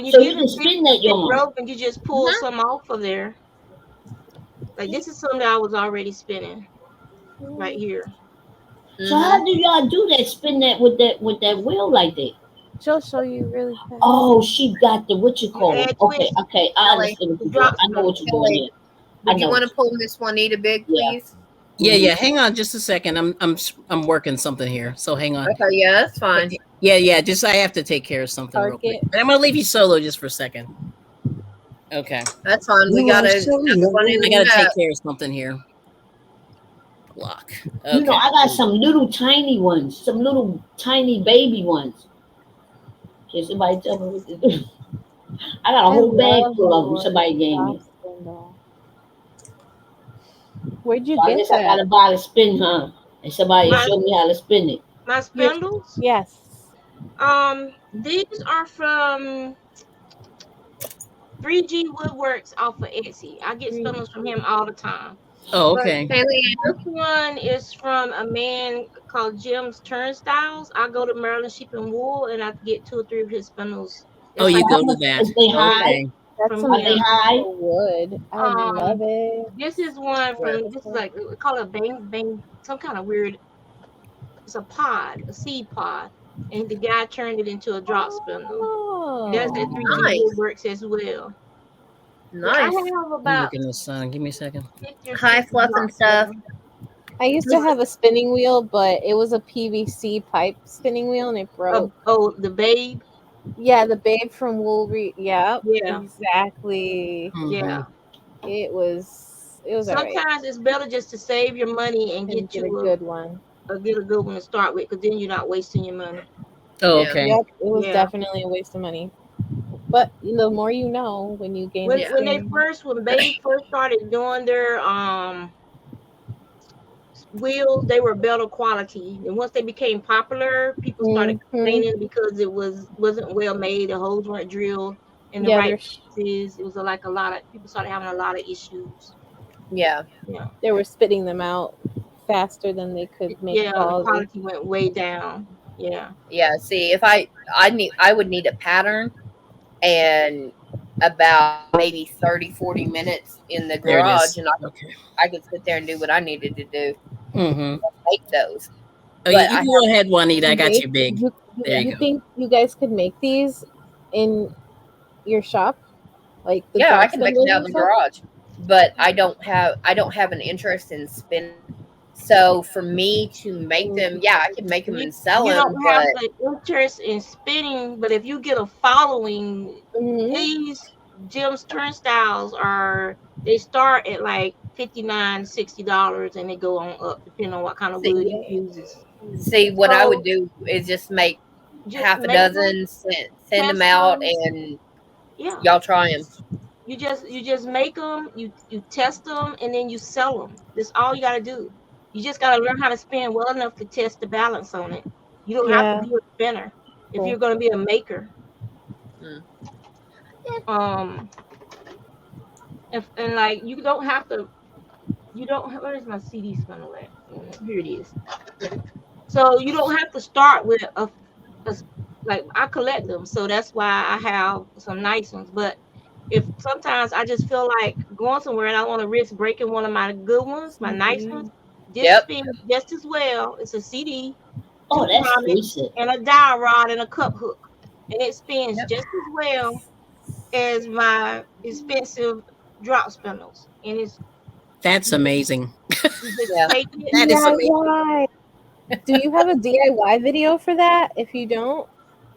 When you So you get can it spin that yarn. broken, you just pull some off of there. Like this is something that I was already spinning right here. So how do y'all do that? Spin that with that wheel like that? She'll show you really fast. Oh, she got the what you You call it? add Okay, twist, okay, I Kelly, understand what the you're doing. drop I know what spindle. you're doing Kelly, here. I would you know want what to pull Miss Juanita big, you're. please? Yeah, Yeah. yeah. Hang on just a second. I'm working something here. So hang on. Okay, yeah, that's fine. Yeah, yeah. Just I have to take care of something real quick. Target. But I'm gonna leave you solo just for a second. Okay. That's fine. We You are gotta so run in I the gotta lovely. take map. care of something here. Block. You know, Okay. I got some little tiny ones, some little tiny baby ones. Can somebody tell me what to do? I got a I whole bag love full the of them. word Somebody gave drop me. spindle. Where'd you So I get guess I that? gotta buy the spin, huh? And somebody My show me how to spin it. my Your spindles. yes. These are from 3G Woodworks off of Etsy. I get spindles from him all the time. Oh, But okay. Haley, this one is from a man called Jim's Turnstiles. I go to Maryland Sheep and Wool, and I get 2 or 3 of his spindles. Oh, It's you like How go to much that. is they high? Okay. That's from some Are they him. high? beautiful wood. I love Um, it. this is one from. This is Beautiful. like we call it a bang, some kind of weird. It's a pod, a seed pod, and the guy turned it into a drop spindle. And that's at Oh, 3G nice, Woodworks as well. Yeah, I nice. have I'm about looking at the sun. Give me a second. 50 or High 60 fluff and drop stuff. spindles. I used to have a spinning wheel, but it was a PVC pipe spinning wheel, and it broke. Oh, the Babe. Yeah, the babe from Woolry. Yep, Yeah, exactly. Mm-hmm. yeah. It was alright. Sometimes it's better just to save your money and And get get a you good one. get a good one to start with, because then you're not wasting your money. Oh, Yeah, okay. Yep, it was Yeah. definitely a waste of money. But the more you know when you gain When yeah, experience. when Babe first started doing their wheels, they were better quality. And once they became popular, people started Hmm. complaining because wasn't well made. The holes weren't drilled in the Yeah, right places. It was like a lot of people started having a lot of issues. yeah. Yeah, they were spitting them out faster than they could make yeah. The quality. quality went way down. Yeah, Yeah, see, if I would need a pattern and about maybe 30, 40 minutes in the There it garage, is. and Okay. I could sit there and do what I needed to do, Mm-hmm. make those. Oh, But you I can have, go ahead, Juanita. I got Make you big. There you you go. think you guys could make these in your shop, like the yeah, I drop can make them spindles out in and the stuff? garage, but I don't have an interest in spinning. So for me to make them, yeah, I can make them and sell you them, don't have but the interest in spinning, but if you get a following, Hmm. these Jim's Turnstiles are they start at like $59, $60, and they go on up depending on what kind of see, wood he Yeah. uses. see what I would So do is just make just half a make them, dozen, send them test out, them. and Yeah, y'all try them. you just make them, you test them, and then you sell them. That's all you gotta do. You just gotta learn how to spin well enough to test the balance on it. You don't have to Yeah. be a spinner if Cool. you're gonna be a maker. Mm. Um, if and like you don't have to. You don't. Where's my CD spinner at? Here it is. So you don't have to start with a like I collect them, so that's why I have some nice ones. But if sometimes I just feel like going somewhere and I want to risk breaking one of my good ones, my nice CD. ones, this Yep. spins just as well. It's a CD, Oh, two that's grommets, decent. and a dowel rod and a cup hook, and it spins Yep. just as well as my expensive drop spindles. And it's That's amazing. you just Yeah. take it. That is amazing. DIY. Do you have a DIY video for that? If you don't,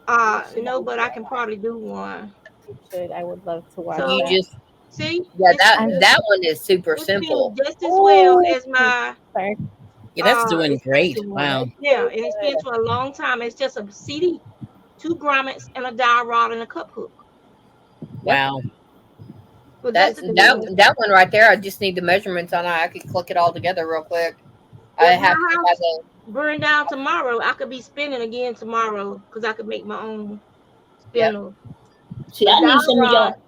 No, but I can probably do one. you should. I would love to watch You So that. just see, yeah, that I'm that one is super it spins simple. just as well oh as my sorry. Yeah, that's doing great. expensive one. Wow. Yeah, and it spins for a long time. It's just a CD, two grommets, and a dowel rod and a cup hook. Yep. Wow. But that's That's the thing. that one right there. I just need the measurements on it. I could click it all together real quick. I If my have to have house a burned down tomorrow, I could be spinning again tomorrow because I could make my own yep. spindle. See, A I need dowel some of rod. y'all.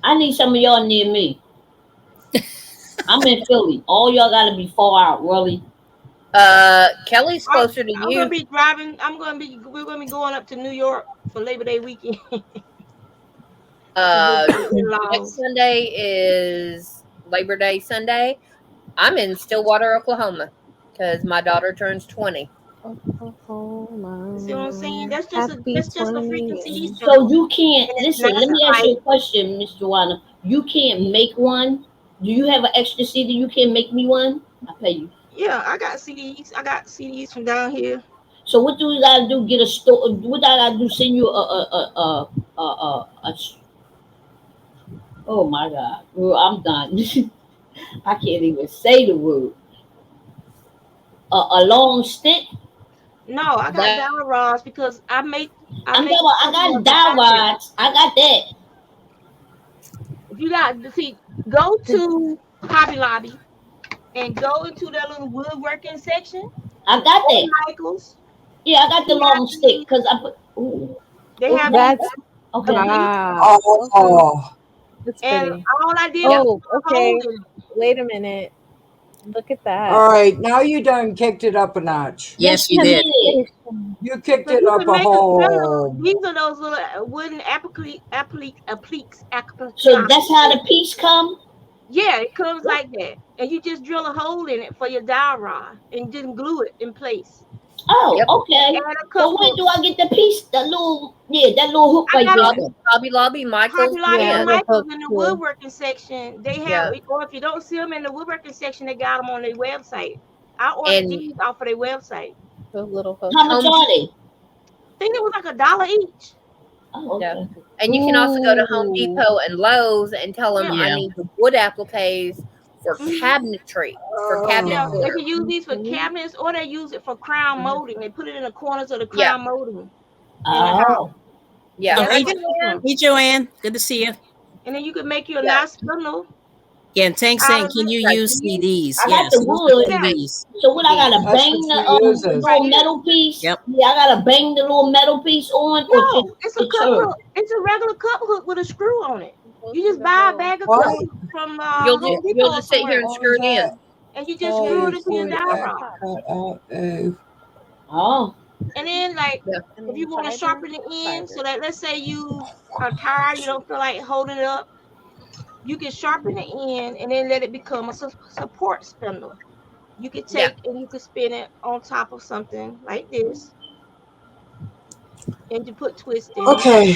I need some of y'all near me. I'm in Philly. All y'all gotta be far out, really. Kelly's I'm, closer to I'm gonna you. be driving. We're gonna be going up to New York for Labor Day weekend to Uh, visit the Next in-laws. Sunday is Labor Day Sunday. I'm in Stillwater, Oklahoma, because my daughter turns 20. See what I'm saying? Oklahoma. Happy That's just a freaking 20. CD So spindle, you can't and it's listen. nice Let and me ask you light. a question, Miss Joanna. You can't make one. Do you have an extra CD? You can make me one. I pay you. Yeah, I got CDs. I got CDs from down here. So what do you gotta do? Get a store? What do I gotta do? Send you a oh my God, well, I'm done. I can't even say the word. A long stick. No, I got That dowel rods because I I'm talking make about. I spindle got ones for dowel fabric. rods. I got that. If you got see, go to Hobby Lobby and go into their little woodworking section I got or that. Michaels. Yeah, I got the They have long stick these. because I put. Ooh, They have okay, these That's okay. these, wow. Okay. Oh, That's and pretty. all I did yep. was Oh, put a hole okay. in it. Wait a minute. Look at all that. right. Now you done kicked it up a notch. Yes, Yes, you a did. minute. You kicked So it you up can a make a spindle. whole. These are those little wooden So appliques. that's how the piece come. Yeah, it comes like that, and you just drill a hole in it for your dowel rod, and then glue it in place. Oh, Yep. okay. Add a So cup where hook. do I get the piece? That little, yeah, that little hook I right got there. them. Hobby Lobby, Michael's, Hobby you Lobby Yeah, and can. the Michaels hook in the too. woodworking section, they have, Yeah. or if you don't see them in the woodworking section, they got them on their website. I ordered And these off of their website. The little hook. How much Home, are they? I think it was like $1 each. Oh, yeah. okay. And you can also go to Home Ooh. Depot and Lowe's and tell them Yeah. I Yeah. need the wood appliques for hmm cabinetry, for cabinet Yeah, they Oh, can core. use these for Mhm. cabinets or they use it for crown Mhm. molding. They put it in the corners of the Yeah. crown molding in the house. Oh, So Yeah. Oh, that's Hi, hey, what it's Joanne. for. hey, Joanne. Good to see you. And then you can make you a Yeah. nice spindle Yeah, and Tank out saying, of can it. you Like use these? CDs? I got Yes, the use the wood. Yeah, CDs. So what I CDs. gotta that's bang what she the uses. right little here. metal piece? Yep. Yeah, I gotta bang the little metal piece on, or just No, it's a the cup turn. hook. It's a regular cup hook with a screw on it. Go You through just the buy a hole. bag of cup What? hooks from Yeah. Home You'll Depot or just sit here somewhere, and How is screw it in. that? and you just How screw it is into your wood dowel rod. cut out of? Oh, And then, like, Yeah. I if mean, you want to fiber, sharpen the end, so fiber. that let's say you are tired, you don't feel like holding it up, you can sharpen the end and then let it become a support spindle. You could Yeah. take and you could spin it on top of something like this, and you put twist in it, Okay.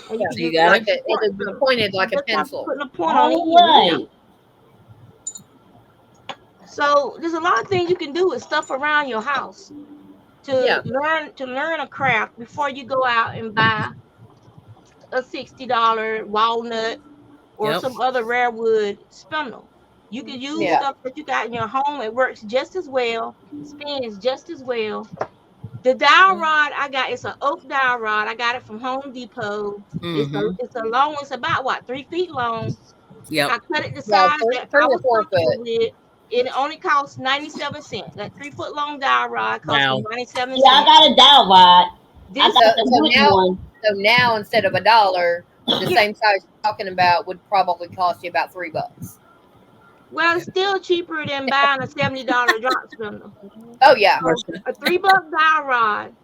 and you Yeah. can So you use it got like Like a it? support it'll be spindle. pointed You like a just have to pencil. put a point on the all end. Yeah. right. So there's a lot of things you can do with stuff around your house Yeah. to learn a craft before you go out and buy a $60 walnut or Yep. some other rare wood spindle. You can use Yeah. stuff that you got in your home. It works just as well, spins just as well. The dowel Mhm. rod I got, it's an oak dowel rod. I got it from Home Depot. Mm-hmm. It's a long, it's about what, 3 feet long. Yep. I cut it the Yeah. size that Three I or was 4 foot. comfortable with. It only cost 97 cents. That 3 foot long dowel rod cost me Wow. 97 Yeah, I cents. got a dowel rod. I This got So the so wooden now one. so now instead of $1, the yeah, same size you're talking about would probably cost you about $3. well, it's still cheaper than buying a $70 drop spindle. Oh yeah. So Marsha. a $3 dowel rod.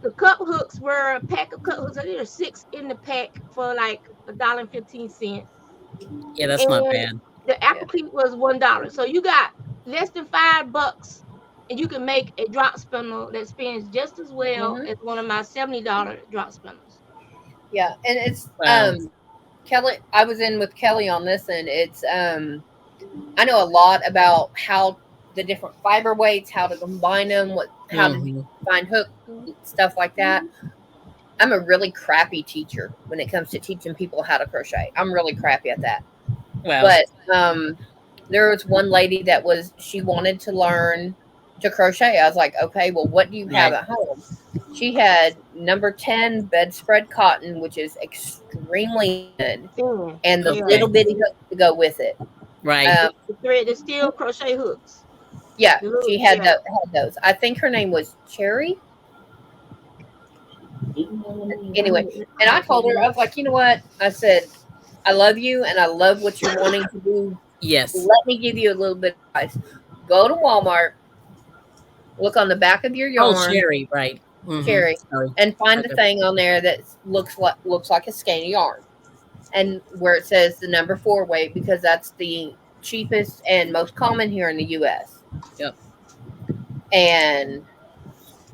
The cup hooks were a pack of cup hooks. I did a six in the pack for like $1.15. Yeah, that's not And bad. the Yeah. apple cleat was $1. So you got less than $5 and you can make a drop spindle that spins just as well Hmm. as one of my $70 drop spindles. Yeah. And it's Wow. Kelly, I was in with Kelly on this, and it's I know a lot about how the different fiber weights, how to combine them, how to Mm-hmm. find hook, stuff like that. I'm a really crappy teacher when it comes to teaching people how to crochet. I'm really crappy at that. Wow. But there was one lady that she wanted to learn to crochet. I was like, okay, well, what do you have Right. at home? She had number 10 bedspread cotton, which is extremely thin, Thin. and the Yeah. Okay. little bitty hook to go with it. Right. Um, The thread, the steel crochet hooks. yeah, The little, she had, yeah. had those. I think her name was Cherry. Anyway, and I told her, I was like, you know what? I said, I love you and I love what you're wanting to do. Yes. Let me give you a little bit of advice. Go to Walmart, look on the back of your Oh, yarn, Sherry, right. Sherry, Sorry. and find the Okay. thing on there that looks like a skein of yarn, and where it says the number 4 weight, because that's the cheapest and most common here in the U.S. Yep. And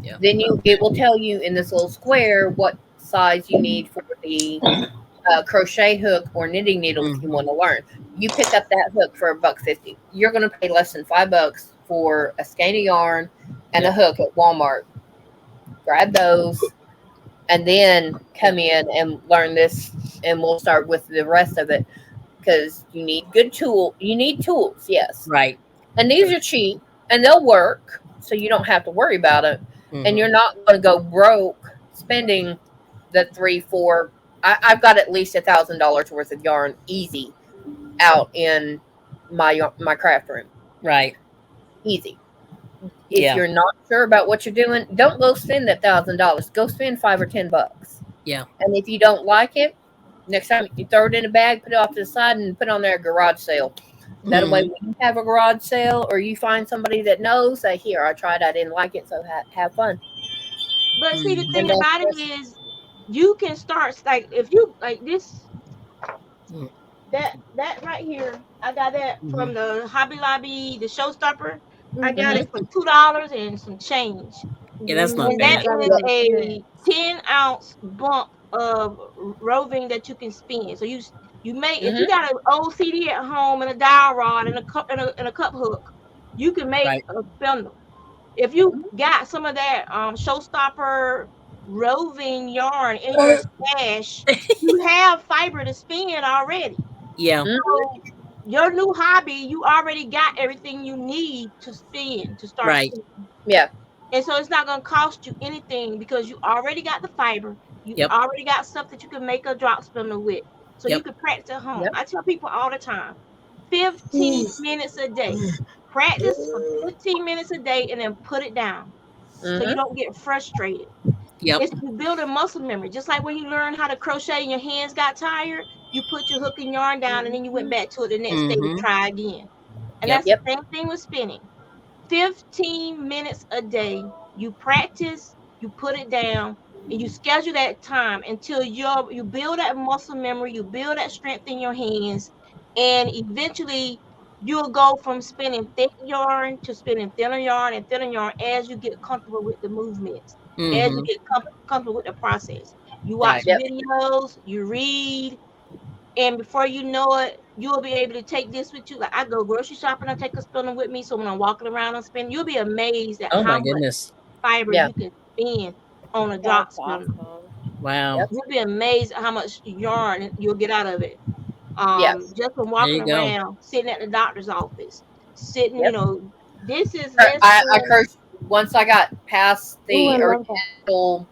Yep. then it will tell you in this little square what size you need for the crochet hook or knitting needle if you want to learn. You pick up that hook for $1.50. You're going to pay less than $5 for a skein of yarn and a hook at Walmart. Grab those and then come in and learn this, and we'll start with the rest of it, because you need you need tools, yes, Right. and these are cheap and they'll work, so you don't have to worry about it. And you're not going to go broke spending the 3-4. I've got at least $1,000 worth of yarn easy out in my craft room. Right. Easy. If you're not sure about what you're doing, don't go spend that $1,000. Go spend $5 or $10. Yeah. And if you don't like it, next time you throw it in a bag, put it off to the side, and put it on there a garage sale. That way, when you have a garage sale or you find somebody that knows, say, here, I tried, I didn't like it, so have fun. But see, the thing about it is, you can start, like, if you like this, that right here, I got that from the Hobby Lobby, the Showstopper. I got it for $2 and some change. Yeah, that's not And bad. that is a 10-ounce bump of roving that you can spin. So you make, if you got an old CD at home and a dowel rod and a cup hook, you can make a spindle. If you got some of that Showstopper roving yarn in your stash, you have fiber to spin already. Yeah. So your new hobby, you already got everything you need to spin, to start spinning. Yeah. And so it's not going to cost you anything, because you already got the fiber. You already got stuff that you can make a drop spindle with. So you can practice at home. I tell people all the time, 15 minutes a day. Practice for 15 minutes a day and then put it down, so you don't get frustrated. It's building muscle memory. Just like when you learn how to crochet and your hands got tired, you put your hook and yarn down and then you went back to it the next day to try again. And that's the same thing with spinning. 15 minutes a day. You practice, you put it down, and you schedule that time until you build that muscle memory, you build that strength in your hands, and eventually you'll go from spinning thick yarn to spinning thinner yarn and thinner yarn as you get comfortable with the movements, as you get comfortable with the process. You watch videos, you read, and before you know it, you'll be able to take this with you. Like, I go grocery shopping, I take a spinner with me. So when I'm walking around and spinning, you'll be amazed at how much fiber you can spin on a drop spinner. Wow. You'll be amazed at how much yarn you'll get out of it. Just from walking around, sitting at the doctor's office, sitting, this is this. I cursed once I got past the original.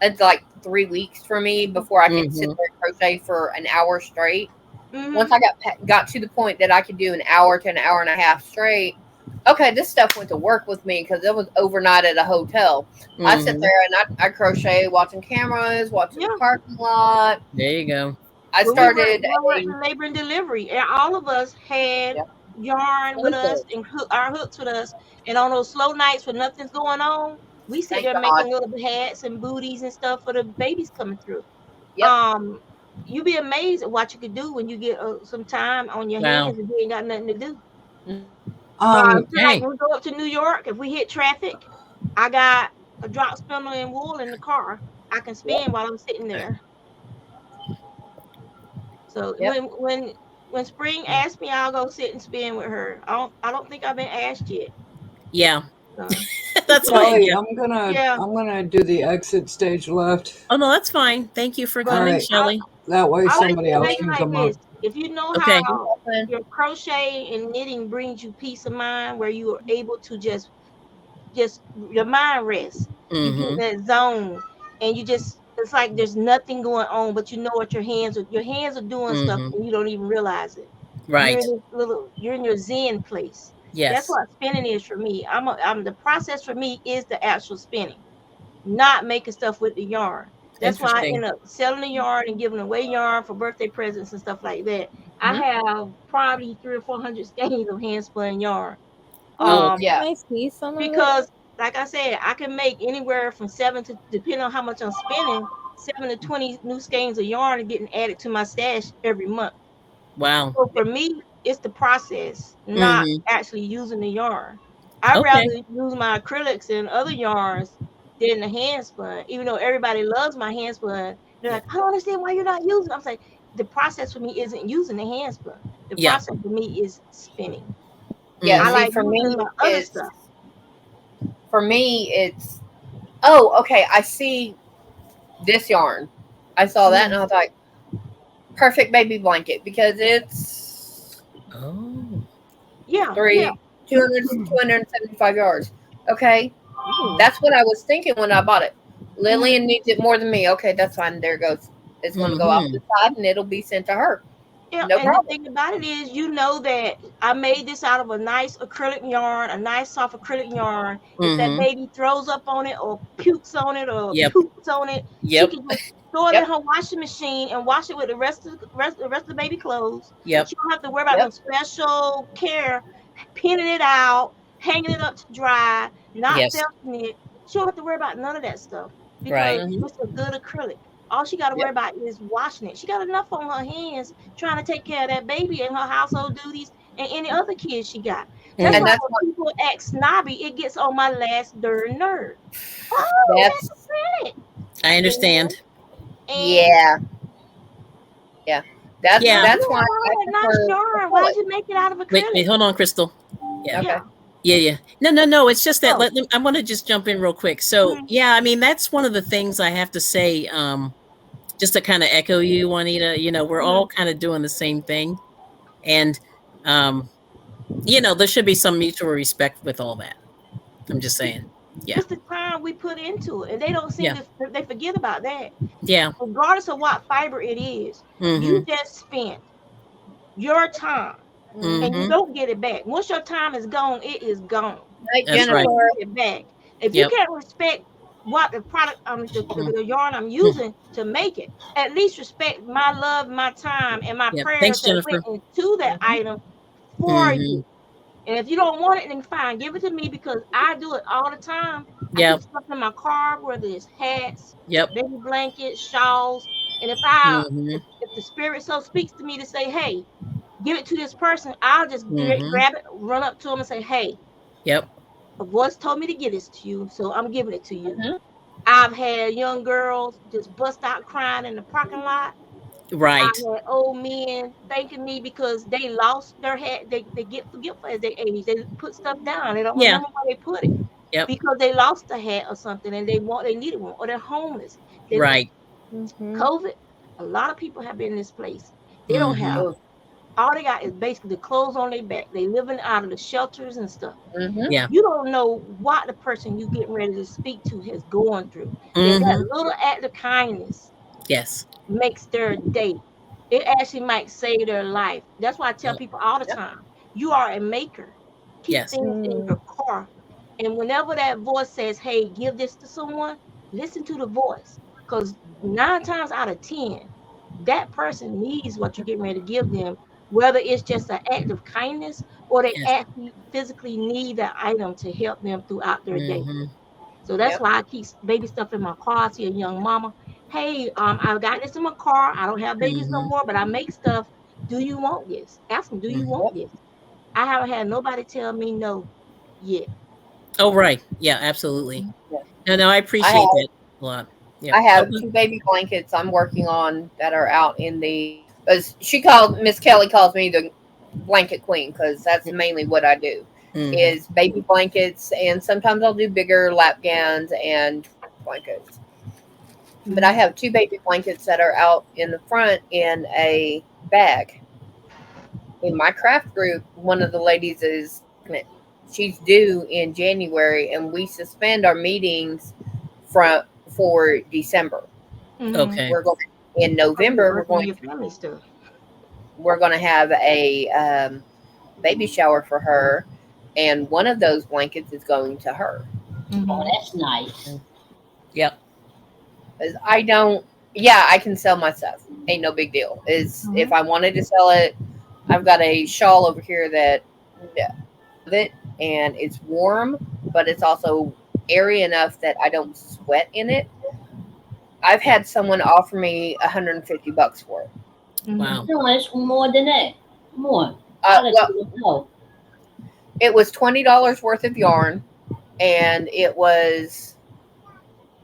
It's like 3 weeks for me before I could sit there and crochet for an hour straight. Once I got to the point that I could do an hour to an hour and a half straight, okay, this stuff went to work with me, because it was overnight at a hotel. I sit there and I crochet, watching cameras, watching the parking lot. There you go. I started labor and delivery, and all of us had yarn with us and our hooks with us. And on those slow nights when nothing's going on, we sit there making little hats and booties and stuff for the babies coming through. You'd be amazed at what you could do when you get some time on your hands and you ain't got nothing to do. Like when we go up to New York, if we hit traffic, I got a drop spindle and wool in the car. I can spin while I'm sitting there. So when Spring asks me, I'll go sit and spin with her. I don't think I've been asked yet. Yeah. So. That's fine. Yeah. I'm gonna do the exit stage left. Oh no, that's fine. Thank you for coming, Shelly. That way somebody else can come up. If you know how your crochet and knitting brings you peace of mind, where you are able to just your mind rests, you get in that zone, and it's like there's nothing going on, but you know what your hands are doing stuff and you don't even realize it. Right. You're in your zen place. Yes. That's what spinning is for me. The process for me is the actual spinning, not making stuff with the yarn. That's why I end up selling the yarn and giving away yarn for birthday presents and stuff like that. I have probably 300 or 400 skeins of hand spun yarn. Oh, Um, Yeah. Can I see some of it? because like I said, I can make anywhere from 7 to, depending on how much I'm spending, 7 to 20 new skeins of yarn are getting added to my stash every month. wow. So for me, it's the process, not Mm-hmm. actually using the yarn. I'd rather Okay. use my acrylics and other yarns than the hand spun. Even though everybody loves my hand spun, they're like, I don't understand why you're not using it. I'm saying the process for me isn't using the hand spun. The Yeah. process for me is spinning. Yeah. I Mm-hmm. See, like using my other stuff. for me, it's, oh, okay. I see this yarn. I saw that and Mhm. I was like, perfect baby blanket because it's Oh. Yeah, yeah. three, 275 yards. Okay. Ooh. That's what I was thinking when I bought it. Mhm. Lillian needs it more than me. Okay, that's fine. There it goes. It's going to go off Mm-hmm. the side and it'll be sent to her. Yeah, No and the problem. thing about it is, you know that I made this out of a nice acrylic yarn, a nice soft acrylic yarn. If that Mm-hmm. baby throws up on it or pukes on it or Yep. poops on it, she Yep. can just throw it in Yep. her washing machine and wash it with the rest of the baby clothes. Yep. She don't have to worry about no Yep. special care, pinning it out, hanging it up to dry, not Yes. felting it. She don't have to worry about none of that stuff because Right. Hmm. it's a good acrylic. All she got to worry Yep. about is washing it. She got enough on her hands trying to take care of that baby and her household duties and any other kids she got. That's And why Mm. that's when what, people act snobby, it gets on my last darn nerve. Oh, that's, that's acrylic. I You know? understand. And yeah. Yeah. Yeah. you That's why have all I that nice prefer yarn. Why'd acrylic. you make it out of Wait, acrylic? hold on, Crystal. Yeah. Okay. Yeah. Yeah, yeah. No, no, no. It's just that Oh. I want to just jump in real quick. So, Mhm. yeah, I mean, that's one of the things I have to say, just to kind of echo you, Juanita. We're all Mhm. kind of doing the same thing. And, um, there should be some mutual respect with all that. I'm just saying. Yeah. It's the time we put into it, and they don't seem Yeah. to. They forget about that. Yeah. Regardless of what fiber it is, you Mm-hmm. just spent your time and you Mm-hmm. don't get it back. Once your time is gone, it is gone. Night, You That's don't right. Jennifer. get it back. If you Yep. can't respect what the product, the yarn I'm using to make it, at least respect my love, my time, and my Yep. prayers Thanks, that went Jennifer. into that Hmm. item for Mm-hmm. you. And if you don't want it, then fine, give it to me because I do it all the time. I keep Yep. stuff in my car, whether it's hats, Yep. baby blankets, shawls. And if I Mm-hmm. if the spirit so speaks to me to say, hey, give it to this person, I'll just Mm-hmm. grab it, run up to them and say, hey, Yep. a voice told me to give this to you, so I'm giving it to you. Hmm. I've had young girls just bust out crying in the parking lot. I Right. had old men thanking me because they lost their hat. They get forgetful as they age. They put stuff down. They don't Yeah. remember where they put it Yep. because they lost a hat or something and they needed one or they're homeless. They Right. Mhm. COVID. A lot of people have been in this place. They don't Mm-hmm. have Oh. all they got is basically the clothes on their back. They living out of the shelters and stuff. Hmm. Yeah. You don't know what the person you getting ready to speak to has gone through. That Mm-hmm. little act of kindness Yes. makes their day. It actually might save their life. That's why I tell Yep. people all the Yep. time, you are a maker. Keep Yes. things in Mm. your car. And whenever that voice says, hey, give this to someone, listen to the voice. Because 9 times out of 10, that person needs what you're getting ready to give them, whether it's just an act of kindness or they Yes. actually physically need that item to help them throughout their day. Mm-hmm. So that's Yep. why I keep baby stuff in my car. I see a young mama. Hey, I've got this in my car. I don't have babies no Mm-hmm. more, but I make stuff. Do you want this? Ask them, do you Mm-hmm. want Yep. this? I haven't had nobody tell me no yet. Oh, right. Yeah, absolutely. Yeah. No, no, I I appreciate have that a lot. I Yep. have Okay. two baby blankets I'm working on that are out in the. As she called Miss Kelly calls me the blanket queen because that's mainly what I do Mm-hmm. is baby blankets and sometimes I'll do bigger lap gowns and blankets. But I Mhm. have two baby blankets that are out in the front in a bag. In my craft group, one of the ladies is pregnant. She's due in January, and we suspend our meetings from for December. Mhm. Okay. We're going in Oh, you're November. working on your family stuff. We're going to have a baby shower for her, and one of those blankets is going to her. Oh, Mhm. that's nice. Yep. 'Cause I don't. Yeah, I can sell my stuff. Ain't no big deal. Is if Mhm. I wanted to sell it, I've got a shawl over here that yeah, of it and it's warm, but it's also airy enough that I don't sweat in it. I've had someone offer me $150 for it. Wow. No, it's more than that. More. Well, No. it was $20 worth of yarn, and it was,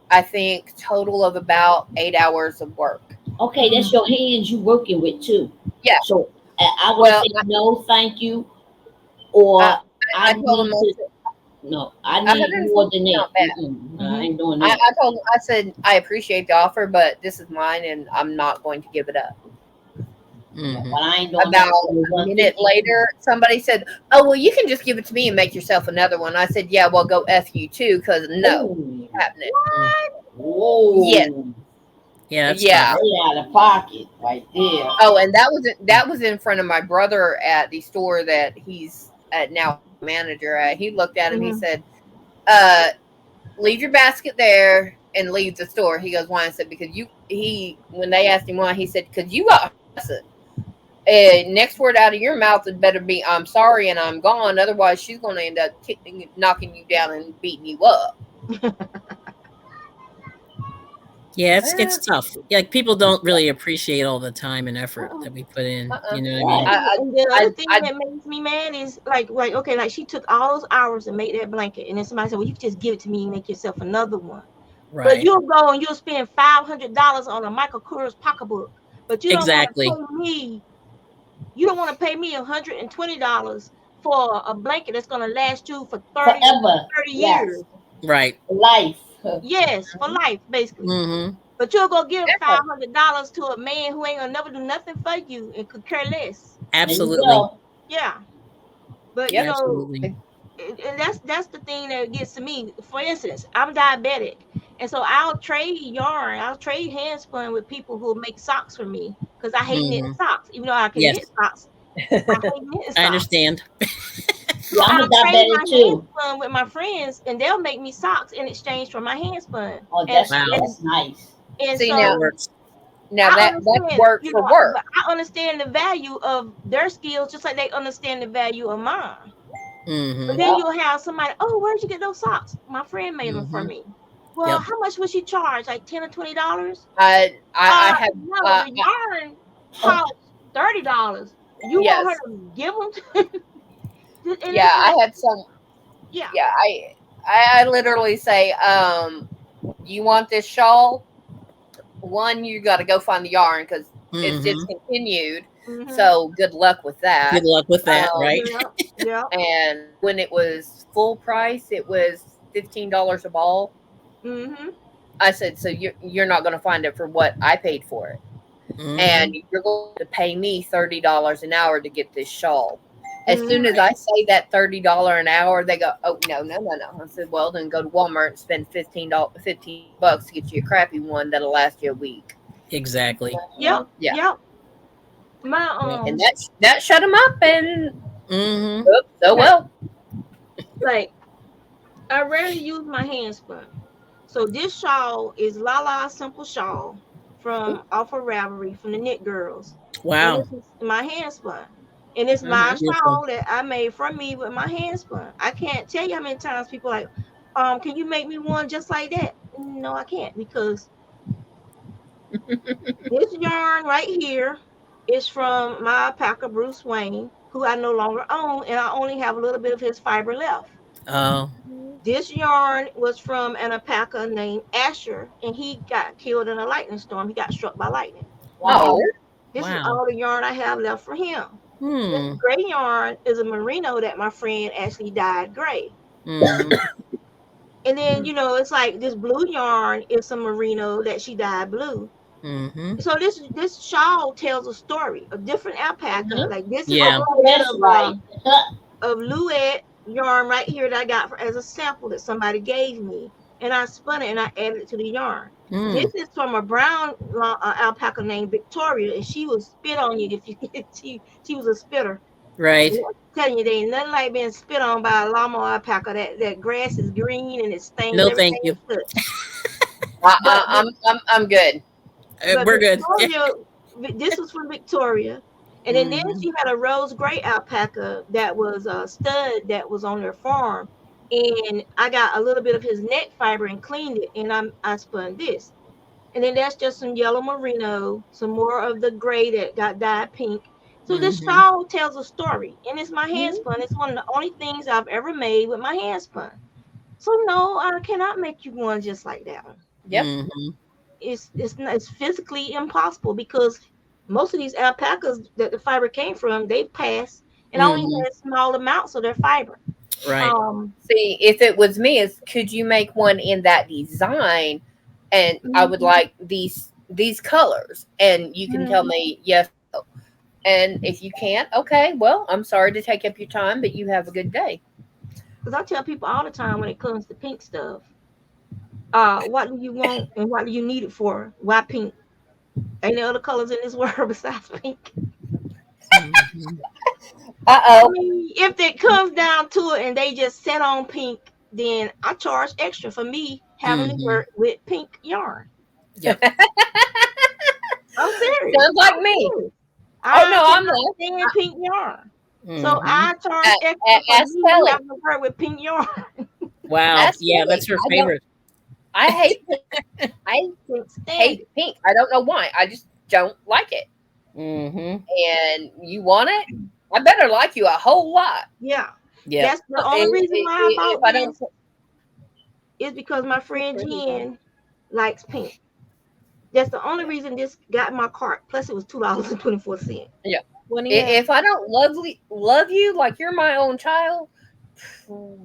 I think, total of about 8 hours of work. Okay, that's your hands you working with too. Yeah. So I would Well, say no, thank you, or I I told them need to. No, I need 150 more than that. not bad. I ain't doing I that. told them, I said, I appreciate the offer, but this is mine, and I'm not going to give it up. Mhm. But I ain't doing About that. a minute later, somebody said, "Oh, well, you can just give it to me and make yourself another one." I said, "Yeah, well, go f you too, because no, Ooh. happening." Whoa. Yes. Yeah, that's Yeah. tough. Way out of pocket right there. Oh, and that was in front of my brother at the store that he's at now manager at. He looked at him. He said, "Leave your basket there and leave the store." He goes, "Why?" I said, "Because when they asked him why, he said, because you got hustled. Next word out of your mouth had better be, 'I'm sorry and I'm gone.' Otherwise, she's going to end up knocking you down and beating you up." Yeah, it's tough. Yeah, like people don't really appreciate all the time and effort that we put in. You know what I mean? And the other thing I that makes me mad is like okay, like she took all those hours to make that blanket, and then somebody said, "Well, you can just give it to me and make yourself another one." But Right. you'll go and you'll spend $500 on a Michael Kors pocketbook, but you don't want to Exactly. pay me. You don't want to pay me $120 for a blanket that's going to last you for 30 Forever. 30 Yes. years. Right. Life. Yes, for life, basically. Mm-hmm. But you'll go give $500 to a man who ain't gonna never do nothing for you and could care less. There you Absolutely. go. Yeah, but Yep. Absolutely. and that's the thing that gets to me. For instance, I'm diabetic, and so I'll trade yarn, I'll trade handspun with people who make socks for me because I hate knitting Mm-hmm. socks. Even though I can knit Yes, socks, I hate knitting I socks. understand. So Yeah, I'm a I'll trade diabetic my too. handspun with my friends, and they'll make me socks in exchange for my handspun. Oh, And that's Wow. that's nice. See, That so works. now I that's understand, work for work. but I understand the value of their skills just like they understand the value of mine. But Mm-hmm. then Yep. you'll have somebody, oh, where'd you get those socks? My friend made them for Mm-hmm. me. Well, Yep. how much would she charge? Like $10 or $20? I have No, the yarn costs $30. You want her yes, to give them to, and yeah, it's I like, had some. yeah. Yeah, I literally say, you want this shawl? One, you got to go find the yarn because it's Mm-hmm. discontinued. Mm-hmm. So good luck with that. Good luck with that, Um, right? Yeah. Yeah. and when it was full price, it was $15 a ball. Mm-hmm. I said, so you're not going to find it for what I paid for it, Mm-hmm. and you're going to pay me $30 an hour to get this shawl. As soon as Mm-hmm. I say that $30 an hour, they go, "Oh, no, no, no, no." I said, "Well, then go to Walmart and spend $15 to get you a crappy one that'll last you a week." Exactly. Yep. Yeah, Yep. My Yep. and that shut them up, and Mm-hmm. so like, well. like I rarely use my handspun. So this shawl is Lala Simple Shawl from off of Ravelry from the Knit Girls. And Wow. this is my handspun. And it's my Hmm. Beautiful. shawl that I made from me with my handspun. I can't tell you how many times people like, can you make me one just like that? No, I can't because this yarn right here is from my alpaca Bruce Wayne, who I no longer own, and I only have a little bit of his fiber left. Oh. This yarn was from an alpaca named Asher, and he got killed in a lightning storm. He got struck by lightning. Wow. Oh, This is Wow. all the yarn I have left for him. This Hmm. gray yarn is a merino that my friend actually dyed gray. Mm-hmm. And then, it's like this blue yarn is some merino that she dyed blue. Mm-hmm. So this shawl tells a story, a different alpaca. Mhm. Like this is a Yeah. little Oh, bit that's right. of Luette yarn right here that I got as a sample that somebody gave me, and I spun it and I added it to the yarn. This Mm. is from a brown alpaca named Victoria, and she will spit on you if you she was a spitter. Right. And I'm telling you, there ain't nothing like being spit on by a llama alpaca. That grass is green and it stains No, thank everything you. it touch. I, But I'm good. but We're good. Yeah. Victoria, this was from Victoria. then Mhm. she had a rose gray alpaca that was a stud that was on their farm. And I got a little bit of his neck fiber and cleaned it, and I spun this. And then that's just some yellow merino, some more of the gray that got dyed pink. So this Mhm. shawl tells a story, and it's my hand Mhm. spun. It's one of the only things I've ever made with my hand spun. So no, I cannot make you one just like that one. Yep. Mhm. It's physically impossible because most of these alpacas that the fiber came from, they passed and only Mhm. had small amounts of their fiber. Right. Um, See, if it was me, is could you make one in that design? And I would mhm, like these colors, and you can tell mhm. me yes. No. And if you can't, okay, well, I'm sorry to take up your time, but you have a good day. Because I tell people all the time when it comes to pink stuff, what do you want and what do you need it for? Why pink? Ain't there other colors in this world besides pink? Mhm. I Uh-oh. mean, if it comes down to it and they just set on pink, then I charge extra for me having to Mhm. work with pink yarn. Yep. I'm serious. Sounds like I'm me. serious. Oh I no, I'm cannot not. stand pink yarn. So Mhm. I charge extra for Ask you Kelly. having to work with pink yarn. Wow. Ask Yeah, Kelly. that's her I don't. favorite. I hate pink. I Can't stand hate it. pink. I don't know why. I just don't like it. Mhm. And you want it? I better like you a whole lot. Yeah. Yep. That's the only And reason why I if bought I don't this is because my friend There you go. Jen likes pink. That's the only reason this got in my cart. Plus, it was $2.24. yeah. Juanita, If I don't love you like you're my own child,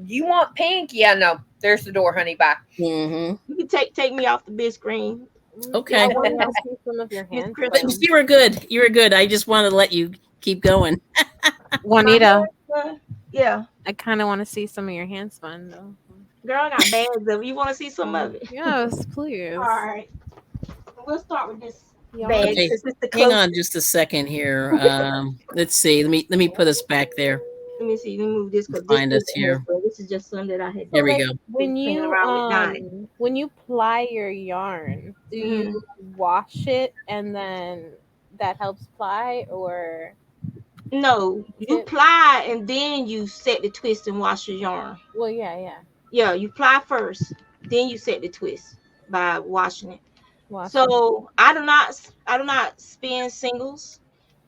you want pink? Yeah, no. There's the door, honey. Bye. Mhm. You can take me off the big screen, I Okay. wanted to see some of your Miss hand But Crystal. spun. you were good. You were good. I just wanted to let you keep going. My Juanita, husband, yeah, I kind of want to see some of your hand spun though. girl, I got bags of it. You want to see some of it? Yes, All please. right, we'll start with this bag Yarn. Okay. since it's the Hang closest. on just a second here. Let's see. Let me put us back there. Let me see. Let me move this because this Find us is here. this is just some that I had There So we like go. been playing around with dyeing. when you ply your yarn, do you Mhm. wash it and then that helps ply or No, you it? ply and then you set the twist and wash your yarn. Well, yeah, yeah. Yeah, you ply first, then you set the twist by washing it. Washing. So I do not spin singles.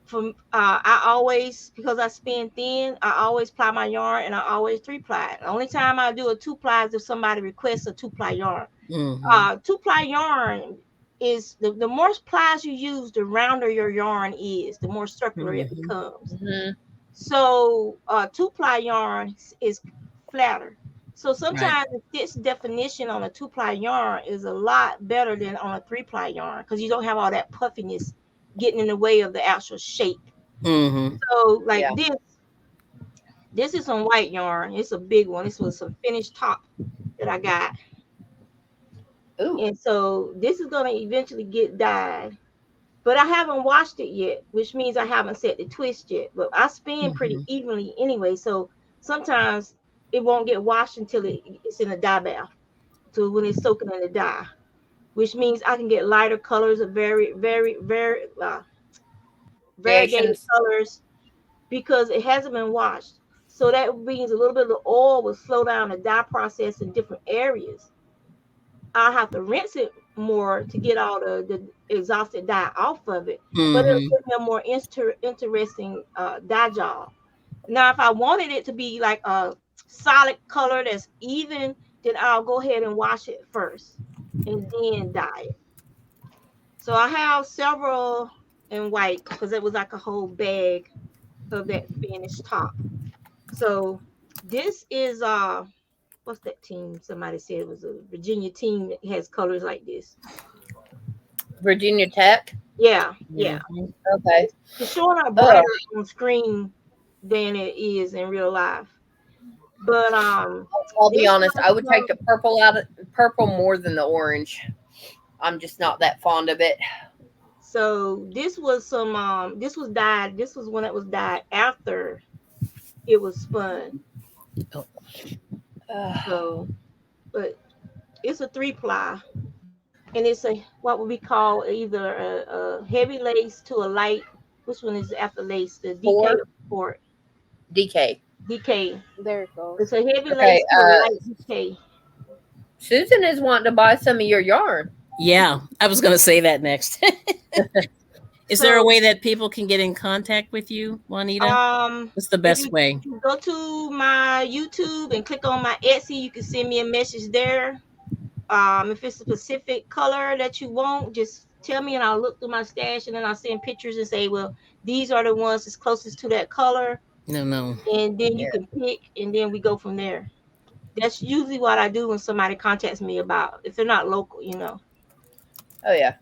From I always because I spin thin, I always ply my yarn and I always three ply it. The only time I do a two ply is if somebody requests a two ply yarn. Mhm. Two ply yarn is the more plies you use, the rounder your yarn is, the more circular it Mhm. becomes. Hmm. So two ply yarn is flatter. So Right. sometimes the stitch definition on a two ply yarn is a lot better than on a three ply yarn because you don't have all that puffiness getting in the way of the actual shape. Mhm. So like Yeah. this is some white yarn. It's a big one. This was some finished top that I got. Ooh. And so this is gonna eventually get dyed. But I haven't washed it yet, which means I haven't set the twist yet. But I spin pretty Mhm. evenly anyway, so sometimes it won't get washed until it's in a dye bath. So when it's soaking in the dye, which means I can get lighter colors of very variegated Creations. colors because it hasn't been washed. So that means a little bit of the oil will slow down the dye process in different areas. I'll have to rinse it more to get all the exhausted dye off of it, but it'll Mhm. give me a more interesting dye job. Now, if I wanted it to be like a solid color that's even, then I'll go ahead and wash it first and then dye it. So I have several in white because it was like a whole bag of that finished top. So this is what's that team? Somebody said it was a Virginia team that has colors like this. Virginia Tech. Yeah, yeah. Mhm. Okay. It's showing up Oh, brighter on screen than it is in real life. But I'll be this honest. was I would take the purple out of purple more than the orange. I'm just not that fond of it. so this was some this was dyed. This was when it was dyed after it was spun. Oh, So, but it's a three ply, and it's a what would be called either a heavy lace to a light. Which one is after lace? The DK 4 or DK. DK? There it goes. It's a heavy Okay, lace to a light DK. Susan is wanting to buy some of your yarn. Yeah, I was going to say that next. Is there a So way that people can get in contact with you, Juanita? What's the if best way? you go to my YouTube and click on my Etsy, you can send me a message there. If it's a specific color that you want, just tell me and I'll look through my stash and then I'll send pictures and say, well, these are the ones that's closest to that color. No, no. And then you Yeah. can pick and then we go from there. That's usually what I do when somebody contacts me about if they're not local, you know. Oh yeah.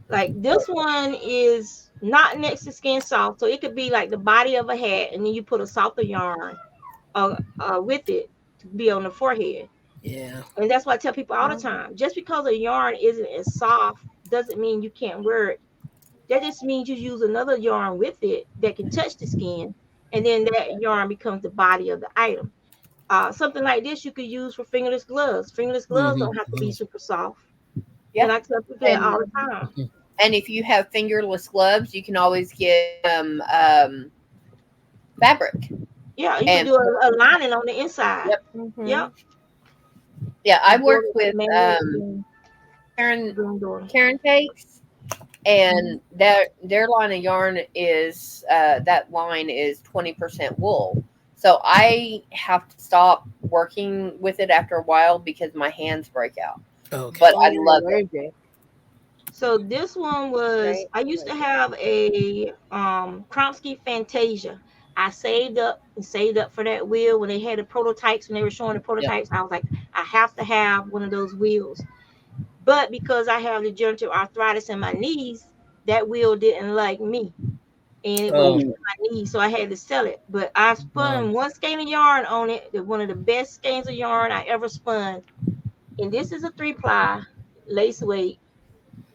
Like this one is not next to skin soft, so it could be like the body of a hat, and then you put a softer yarn with it to be on the forehead. Yeah. And that's why I tell people all the time: just because a yarn isn't as soft doesn't mean you can't wear it. That just means you use another yarn with it that can touch the skin, and then that yarn becomes the body of the item. Something like this you could use for fingerless gloves. Fingerless gloves don't have to be super soft. Yeah. And I tell people that all And the time. and if you have fingerless gloves, you can always get fabric. Yeah, you could And do a lining on the inside. Yep. Mhm. Yep. yeah, I worked Granddaughter, with man, Karen granddaughter. Karen Cakes, and their line of yarn is that line is 20% wool. So I have to stop working with it after a while because my hands break out. Okay. But Oh, I you're love it. allergic. So this one was Right. I used to have a Kromsky Fantasia. I saved up for that wheel when they had the prototypes, when they were showing the prototypes. I was like, I have to have one of those wheels. But because I have degenerative arthritis in my knees, that wheel didn't like me. And it was Oh, killing my knees, so I had to sell it. But I wow. spun one skein of yarn on it, one of the best skeins of yarn I ever spun. And this is a 3-ply lace weight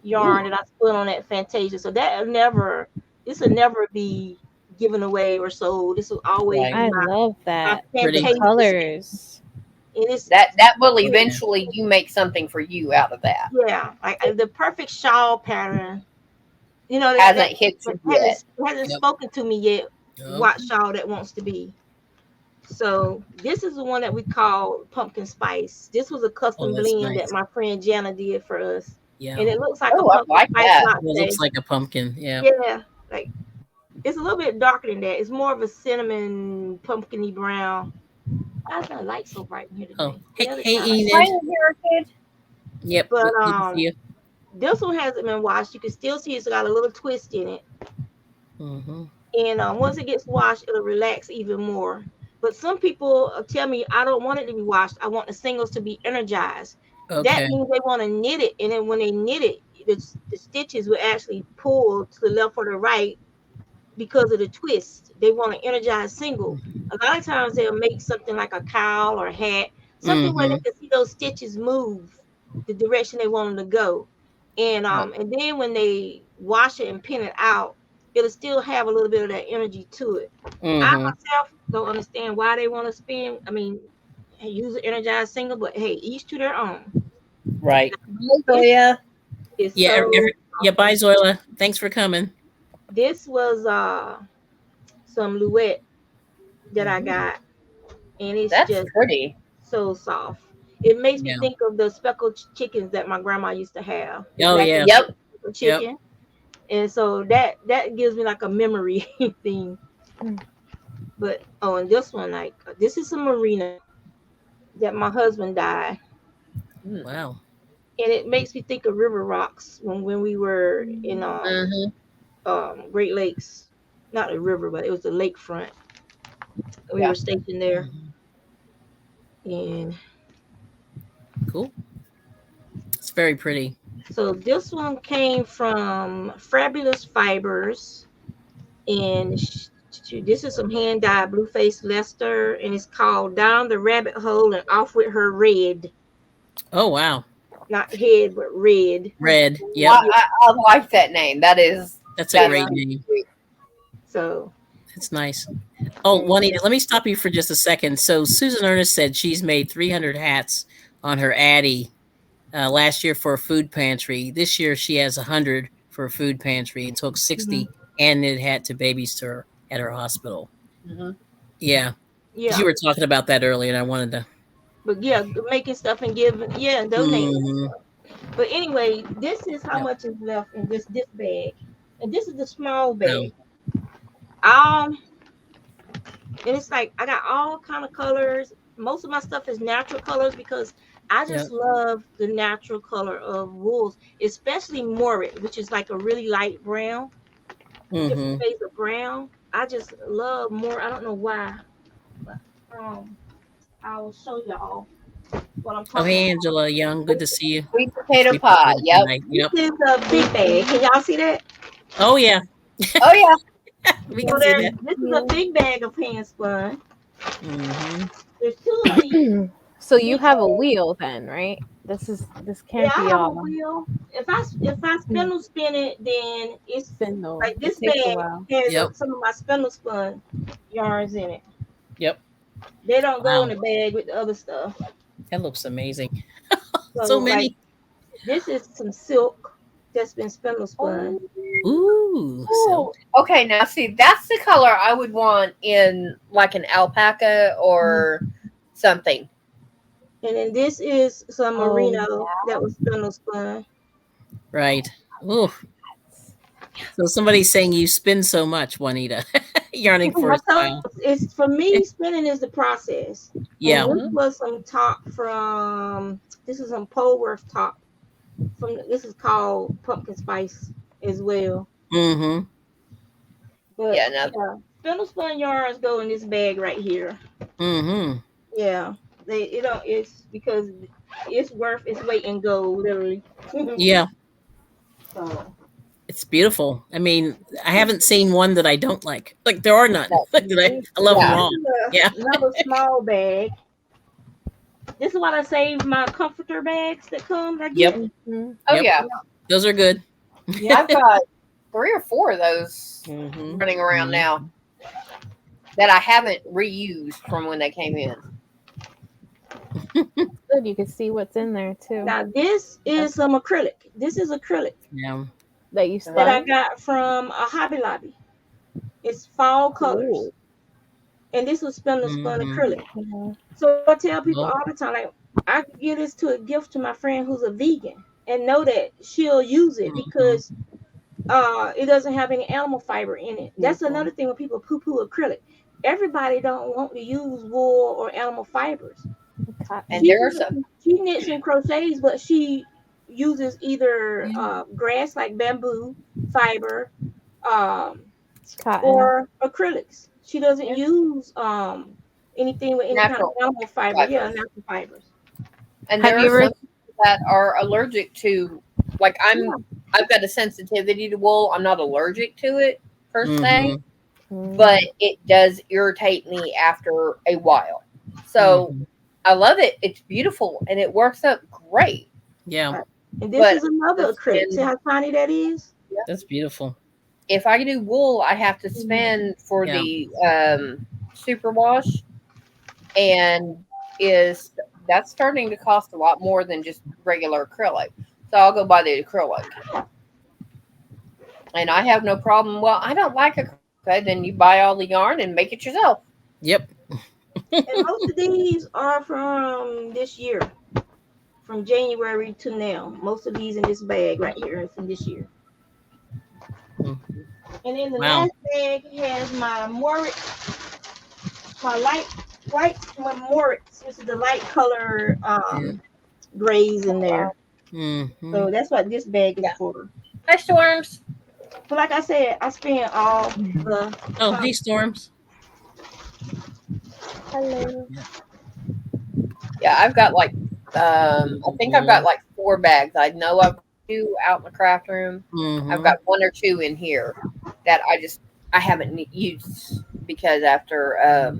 yarn that I spun on that Fantasia. So this will never be given away or sold. This will always Right. be I my love that. Pretty. The Fantasia skein. colors. And it's That will yeah, eventually you make something for you out of that. yeah, like the perfect shawl pattern. You know that Hasn't hit but you yet. hasn't Yep. spoken to me yet. Yep. What shawl that wants to be. So this is the one that we call pumpkin spice. This was a Oh, custom that's blend nice. that my friend Jana did for us. Yeah. And it looks like a Oh, I pumpkin like spice that. It latte. looks like a pumpkin. Yeah. Yeah, like it's a little bit darker than that. It's more of a cinnamon, pumpkiny brown. Why is the light so bright in here Oh, today? hey, Yeah, it's hey, not. Hi, Enid. Heritage. Yep. But Good to see you. this one hasn't been washed. You can still see it's got a little twist in it. Mm-hmm. And once it gets washed, it'll relax even more. But some people tell me I don't want it to be washed. I want the singles to be energized. That Okay. means they want to knit it, and then when they knit it, the stitches will actually pull to the left or the right because of the twist. They want an energized single. A lot of times they'll make something like a cowl or a hat, something where they Mm-hmm. can see those stitches move the direction they want them to go. Right. And then when they wash it and pin it out, it'll still have a little bit of that energy to it. I Mm-hmm. myself don't understand why they want to spin. I mean, use an energized single, but hey, each to their own. Right. So This yeah. is Yeah. so Yeah. Bye, awesome. Zoila. Thanks for coming. This was some Louette that I Mm-hmm. got, and it's That's just pretty. so soft. It makes me Yeah. think of the speckled chickens that my grandma used to have, the Oh, black yeah. and Yep. white speckled Yep. chicken. And so that gives me like a memory thing. But and this one, like this is a merino that my husband died, Wow. and it makes me think of river rocks when we were in Mm-hmm. Great Lakes, not a river, but it was the lakefront. We Yeah. were stationed there, Mhm. and Cool. It's very pretty. so this one came from Fabulous Fibers, and this is some hand dyed blue face Leicester, and it's called Down the Rabbit Hole and Off with Her Red, Oh, wow. not head but red. Red. Yep. I like that name. That's a That's great name. So It's nice. Oh, Juanita, let me stop you for just a second. So Susan Ernest said she's made 300 hats on her Addy last year for a food pantry. This year she has 100 for a food pantry and took 60 and it had to babysit her at her hospital. Mhm. Yeah, 'cause Yeah, you were talking about that earlier, and I wanted to. but yeah, making stuff and giving, yeah, and donating. Mhm. But anyway, this is how Yep. much is left in this bag, and this is the small Oh, bag. Um, and it's like I got all kind of colors. Most of my stuff is natural colors because I yep. just love the natural color of wools, especially Morit, which is like a really light brown, different Mhm. shades of brown. I just love more. I don't know why, but I'll show y'all what I'm Oh, talking hey, about. Angela Young. Good to see you. Sweet potato Sweet pie. potato Yep. tonight. This Yep. is a big bag. Can y'all see that? Oh yeah, Oh yeah. we So can see there's that. this is a big bag of hand spun. Mhm. There's two of these So you big have a bags. wheel then, right? This Yeah, can't I be have a all wheel. If I spindle spin it, then it's spindle. like It this takes a bag while. has Yep. some of my spindle spun yarns in it. Yep. They don't go in Wow, the bag with the other stuff. that looks amazing. So So like many. this is some silk that's been spindle spun. Oh. Ooh, silk. Okay, now see, that's the color I would want in like an alpaca or something. And then this is some Oh, merino that was spindle spun. Right. Ooh. So somebody's saying you spin so much, Juanita, yarning for I a told while. it's for me spinning is the process. And Yeah. this Mhm. was some top from this is some Polworth top from this is called pumpkin spice as well. Mm-hmm. But Yeah, now yeah, spindle spun yarns go in this bag right here. Mm-hmm. Yeah, they you know it's because it's worth its weight in gold, literally. Yeah. So It's beautiful. I mean, I haven't seen one that I don't like. Like there are none. no. Like that I love them Yeah. this all. is Yeah. another small bag. This is what I save my comforter bags that come I Yep. get. hmm Oh Yep. yeah. Those are good. Yeah. I've got 3 or 4 of those Mm-hmm. running around now that I haven't reused from when they came in. Good. You can see what's in there too. Now this is some acrylic. This is acrylic Yeah. That you that I spun. got from a Hobby Lobby. It's fall colors, Cool. and this was spindle spun Mm-hmm. acrylic. Mhm. So I tell people Well, all the time, like I could give this to a gift to my friend who's a vegan, and know that she'll use it mm-hmm. because it doesn't have any animal fiber in it. That's Beautiful. another thing when people poo-poo acrylic. Everybody don't want to use wool or animal fibers. And Cotton. She there are some. she knits and crochets, but she uses either grass like bamboo fiber, um, Cotton. or acrylics. She doesn't Yeah. use anything with any kind of Natural animal fiber. Yeah, fibers. natural fibers. And Have there are you ever? some that are allergic to, like Yeah. I've got a sensitivity to wool. I'm not allergic to it per se, Mm-hmm. but it does irritate me after a while. So Mm-hmm. I love it. It's beautiful and it works out great. Yeah. And this But is another to acrylic. See spend, how tiny that is? That's beautiful. if I do wool, I have to Mhm. spend for Yeah. the superwash, and is that's starting to cost a lot more than just regular acrylic. So I'll go buy the acrylic, and I have no problem. Well, I don't like acrylic. Okay, then you buy all the yarn and make it yourself. Yep. And most of these are from this year, from January to now. Most of these in this bag right here are from this year. Mhm. And then the Wow. last bag has my my light my Moritz, which is the light color Yeah. grays in there. Mm-hmm. So that's what this bag is Yeah. for. Hi, Storms. But like I said, I spend all the Oh, time. hey, Storms. Hello. Yeah, I've got like I think I've got like 4 bags. I know I've got 2 out in the craft room. I've Mm-hmm. got 1 or 2 in here that I haven't used because after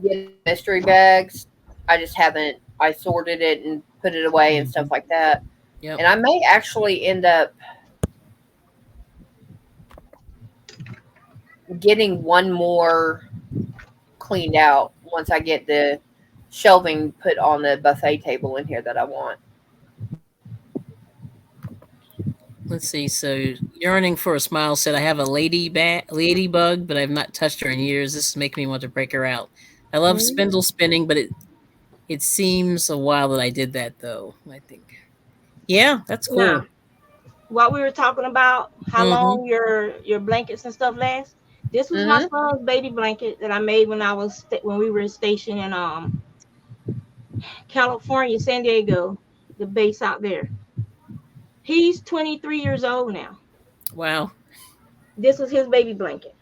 getting mystery bags, I just haven't. I sorted it and put it away and stuff like that. Yep. And I may actually end up getting 1 more cleaned out once I get the shelving put on the buffet table in here that I want. Let's see. So Yearning for a Smile said, I have a ladybug, but I've not touched her in years. This is making me want to break her out. I love Mm. spindle spinning, but it seems a while that I did that, though, I think. Yeah, that's Now, cool. while we were talking about how Mm-hmm. long your blankets and stuff last, this was my Mm-hmm. son's baby blanket that I made when when we were stationed in California, San Diego, the base out there. He's 23 years old now. Wow. This was his baby blanket,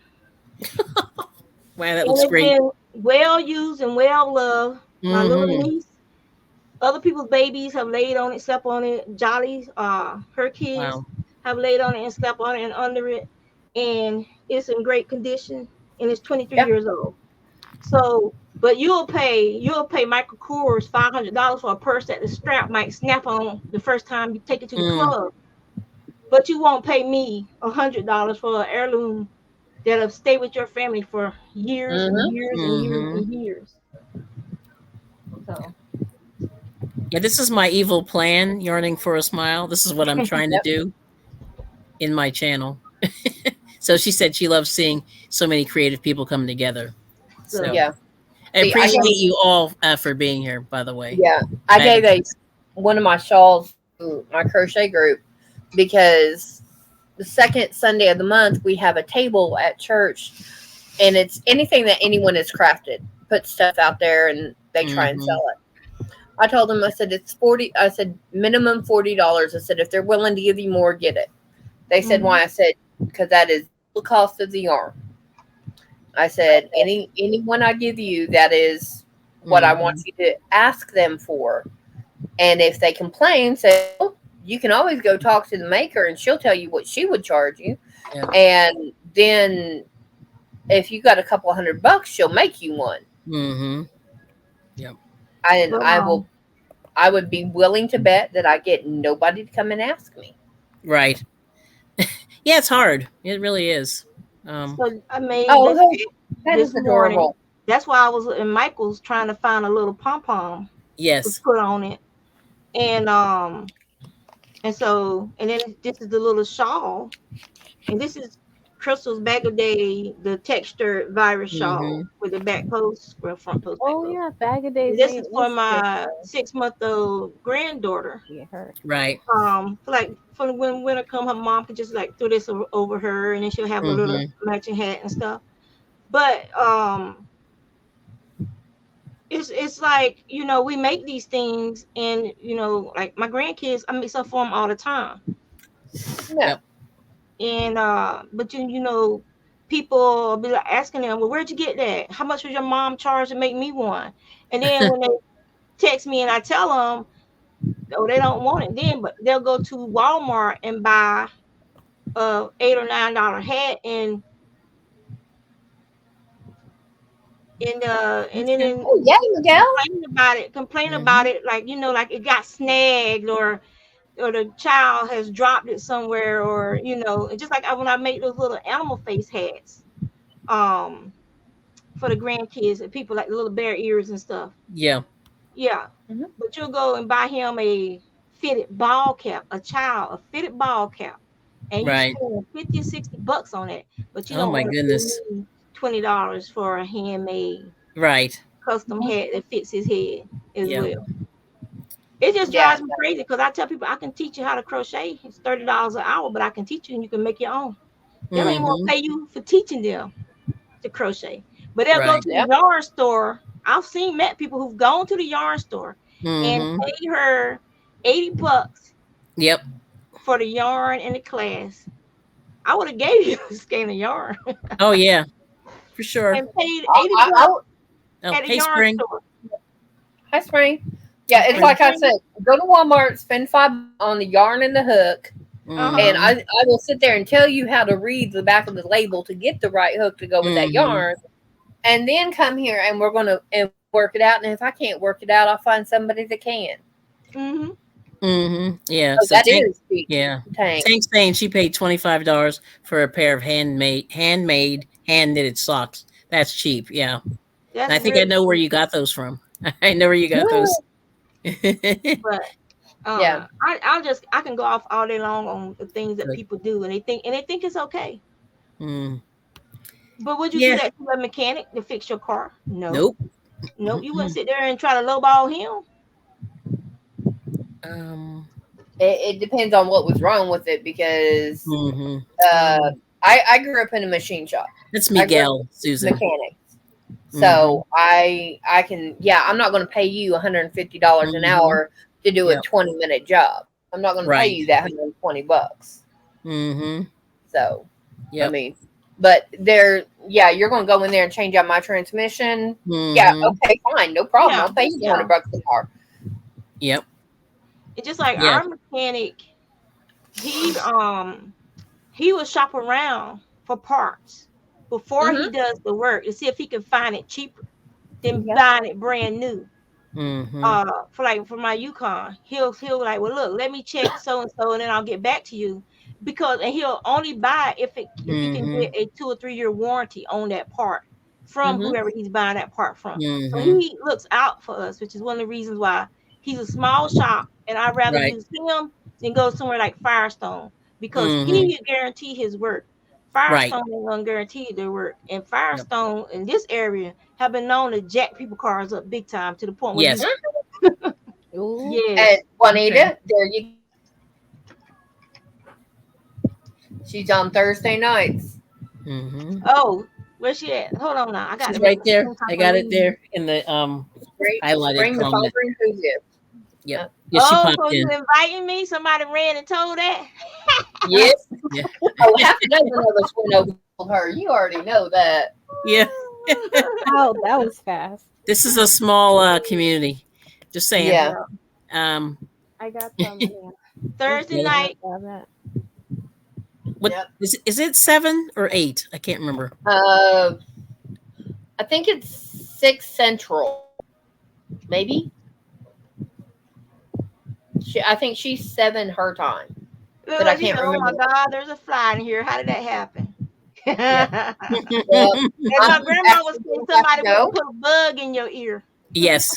Wow, that and looks it's great. been well used and well loved. My little Mm-hmm. niece, other people's babies have laid on it, slept on it. Jolly, her kids Wow. have laid on it and slept on it and under it, and it's in great condition. And it's 23 Yeah. years old. So, but you'll pay Michael Kors $500 for a purse that the strap might snap on the first time you take it to the Mm. club, but you won't pay me $100 for an heirloom that'll stay with your family for years and Mm-hmm. years and years Mm-hmm. and years. So, Yeah, this is my evil plan, Yearning for a Smile. This is what I'm trying to Yep. do in my channel. So she said she loves seeing so many creative people come together. good. So Yeah. I See, I appreciate gave, you all for being here, by the way. yeah, I I, gave one of my shawls to my crochet group because the second Sunday of the month we have a table at church, and it's anything that anyone has crafted. Put stuff out there, and they try and mm-hmm. sell it. I told them, I said it's 40. I said minimum $40. I said if they're willing to give you more, get it. They said Mhm. why? I said because that is the cost of the yarn. I said anyone I give you, that is what I want Mm-hmm. you to ask them for. And if they complain, say, well, you can always go talk to the maker and she'll tell you what she would charge you. Yeah. And then if you got a couple $100, she'll make you one. Mm-hmm. Yep. And But I would be willing to bet that I get nobody to come and ask me. Right. Yeah, it's hard. It really is. so I made Oh, this hey, that this is morning. adorable. That's why I was in Michael's trying to find a little pom pom to Yes. put on it, and and then this is the little shawl, and this is Crystal's Bag of Day, the textured virus Mm-hmm. shawl with the back post, well, front post, back Oh post. yeah, Bag of And Days this made is for my Instagram. 6-month-old granddaughter. Yeah, her. Right. For like for when winter come, her mom can just like throw this over her, and then she'll have a little Mm-hmm. matching hat and stuff. But it's like we make these things, and like my grandkids, I make stuff for them all the time. Yeah. Yep. And but people will be like asking them, well, where'd you get that? How much was your mom charged to make me one? And then when they text me and I tell them, oh, they don't want it then, but they'll go to Walmart and buy a $8 or $9 hat, and Okay. then Oh, yeah, you go. complain about Mm-hmm. it, like like it got snagged, or the child has dropped it somewhere, or just like when I make those little animal face hats, um for the grandkids and people, like the little bear ears and stuff. Yeah. Yeah. Mhm. But you'll go and buy him a fitted ball cap, a fitted ball cap, and you Right. spend 50 or $60 on it, but you Oh don't my want to pay goodness. me $20 for a handmade Right. custom hat that fits his head as Yeah. well. It just Yeah. drives me crazy because I tell people I can teach you how to crochet. It's $30 an hour, but I can teach you and you can make your own. They don't even want Mm-hmm. to pay you for teaching them to crochet. But they'll go Right. to the Yeah. yarn store. I've met people who've gone to the yarn store and Mm-hmm. paid her $80 Yep. for the yarn and the class. I would have gave you a skein of yarn Oh yeah, for sure. and paid I, 80 I, bucks I, Oh, at a hey yarn Spring. store. Hi, Spring. Yeah, it's Hey, Spring. like I Spring. said, go to Walmart, spend $5 on the yarn and the hook, and Uh-huh. Mm-hmm. I will sit there and tell you how to read the back of the label to get the right hook to go with that Mm-hmm. yarn, and then come here and we're gonna work it out. And if I can't work it out, I'll find somebody that can. Mm-hmm. Mm-hmm. Yeah. So So that Tank. is cheap. Yeah. Tank. Tank's saying she paid $25 for a pair of handmade hand knitted socks. That's cheap. Yeah. And That's I think I really know where cheap. you got those from. I know where you got Yeah. those. But Yeah. I can go off all day long on the things that Good. people do, and they think it's okay. Mm. But would you do Yeah. that to a mechanic to fix your car? No, Nope. nope. You wouldn't Mm-mm. sit there and try to lowball him. Um. It depends on what was wrong with it because Mhm. uh, I grew up in a machine shop. That's I grew up Miguel, with Susan. mechanics. Mhm. So I can, yeah, I'm not going to pay you $150 an Mhm. hour to do a Yep. 20-minute job. I'm not going to pay Right. you that $120. Mhm. So, I Yep. mean, but there, yeah, you're going to go in there and change out my transmission. Yeah, Mhm. okay, fine, no problem. Yeah, I'll pay you yeah. $100 an hour. Yep. It's just like Yeah. our mechanic. He he will shop around for parts before he Mm-hmm. does the work to see if he can find it cheaper than Yeah. buying it brand new. Mhm. For my Yukon, he'll like, well, look, let me check so and then I'll get back to you, because and he'll only buy if he can get Mhm. a 2 or 3 year warranty on that part from Mm-hmm. whoever he's buying that part from. So Mhm. he looks out for us, which is one of the reasons why he's a small shop, and I'd rather Right. use him than go somewhere like Firestone, because Mhm. he guarantee his work. Right. Firestone ain't gonna guarantee their work, and Yep. Firestone in this area have been known to jack people cars up big time to the point where you Yes. Ooh. And yes. Okay. Juanita, there you. She's on Thursday nights. Mhm. Oh, where's she at? Hold on now. I got She's to make right some there. type I of got it read. there in the highlighted Spring the comment. solver enthusiast. Yep. Uh, Yeah, she Oh, popped so you in. inviting me? Somebody ran and told that? yes. Yeah. Oh, half a dozen of us went over to her. You already know that. Yeah. Wow, that was fast. This is a small community. Just saying. Yeah. Yeah. Um. I got some. Yeah. Thursday Yeah. night. What Yep. is it 7 or 8? I can't remember. I think it's 6 Central, maybe. I think she's 7 her time, Look but I like she can't said, "Oh my remember. God, there's a fly in here. How did that happen?" Yeah. And Well, my I'm grandma would actually say gonna have to somebody went and go. put a bug in your ear. Yes.